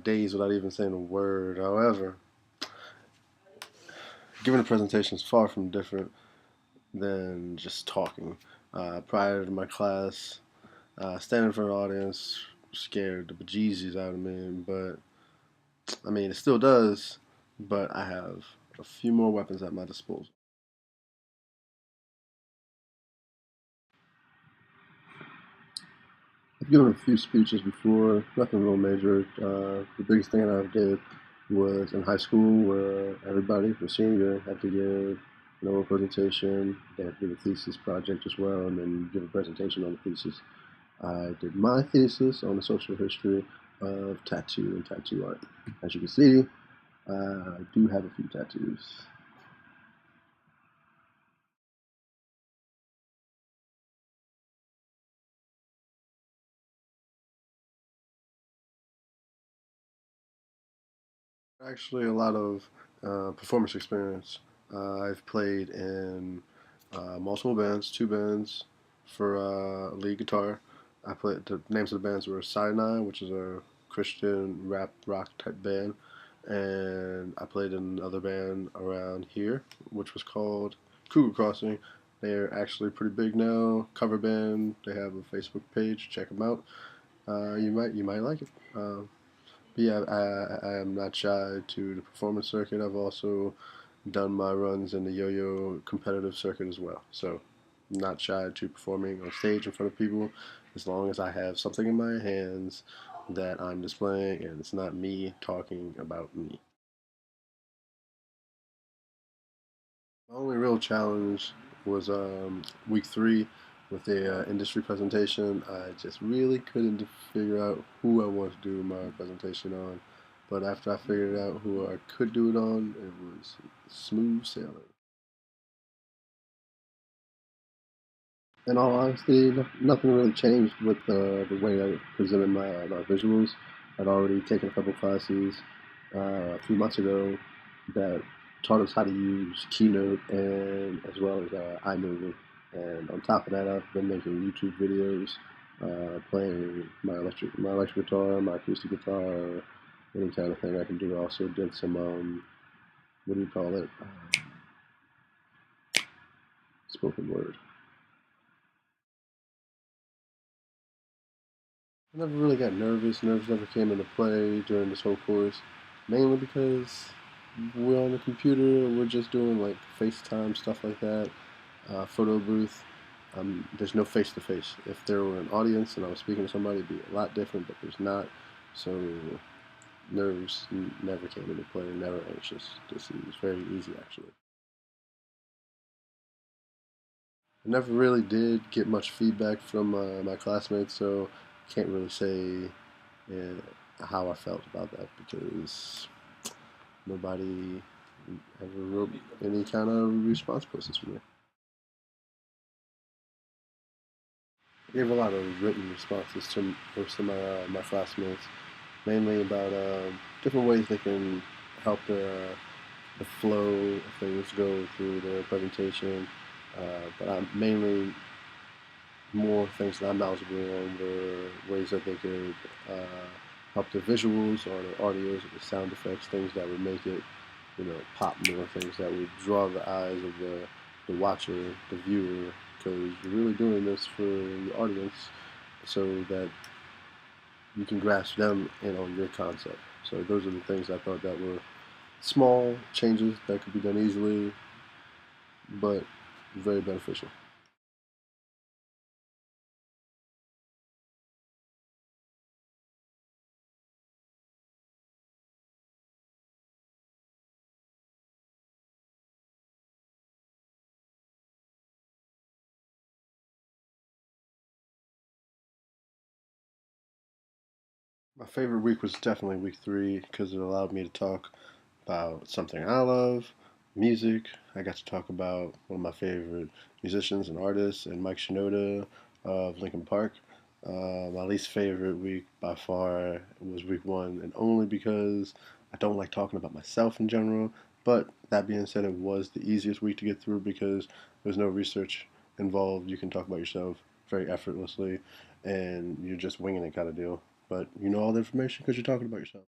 days without even saying a word. However, giving a presentation is far from different than just talking. Prior to my class, standing in front of an audience scared the bejesus out of me, but I mean, it still does, but I have a few more weapons at my disposal. I've given a few speeches before, nothing real major. The biggest thing that I did was in high school where everybody for senior had to give a presentation. They had to give a thesis project as well, and then give a presentation on the thesis. I did my thesis on the social history of tattoo and tattoo art. As you can see, I do have a few tattoos. Actually, a lot of performance experience. I've played in multiple bands, two bands for lead guitar. I played the names of the bands were Sinai, which is a Christian rap rock type band, and I played in another band around here, which was called Cougar Crossing. They're actually pretty big now. Cover band. They have a Facebook page. Check them out. You might like it. But yeah, I am not shy to the performance circuit. I've also done my runs in the yo-yo competitive circuit as well. So, not shy to performing on stage in front of people as long as I have something in my hands that I'm displaying and it's not me talking about me. My only real challenge was week 3 with the industry presentation. I just really couldn't figure out who I wanted to do my presentation on. But after I figured out who I could do it on, it was smooth sailing. In all honesty, nothing really changed with the way I presented my visuals. I'd already taken a couple classes a few months ago that taught us how to use Keynote and as well as iMovie. And on top of that, I've been making YouTube videos, playing my electric guitar, my acoustic guitar, any kind of thing I can do. I also did some what do you call it? Spoken word. I never really got nervous. Nerves never came into play during this whole course, mainly because we're on the computer. We're just doing like FaceTime stuff like that, photo booth. There's no face to face. If there were an audience and I was speaking to somebody, it'd be a lot different. But there's not, so nerves never came into play. Never anxious. This is very easy actually. I never really did get much feedback from my classmates, so can't really say how I felt about that because nobody ever wrote any kind of response process for me. I gave a lot of written responses to most of my classmates, mainly about different ways they can help the flow of things go through the presentation. But I'm mainly more things that I'm knowledgeable on were ways that they could help the visuals or the audios or the sound effects, things that would make it, pop more, things that would draw the eyes of the watcher, the viewer, because you're really doing this for the audience so that you can grasp them in on your concept. So those are the things I thought that were small changes that could be done easily, but very beneficial. My favorite week was definitely week 3 because it allowed me to talk about something I love, music. I got to talk about one of my favorite musicians and artists, and Mike Shinoda of Linkin Park. My least favorite week by far was week 1, and only because I don't like talking about myself in general. But that being said, it was the easiest week to get through because there's no research involved. You can talk about yourself very effortlessly, and you're just winging it kind of deal. But you know all the information because you're talking about yourself.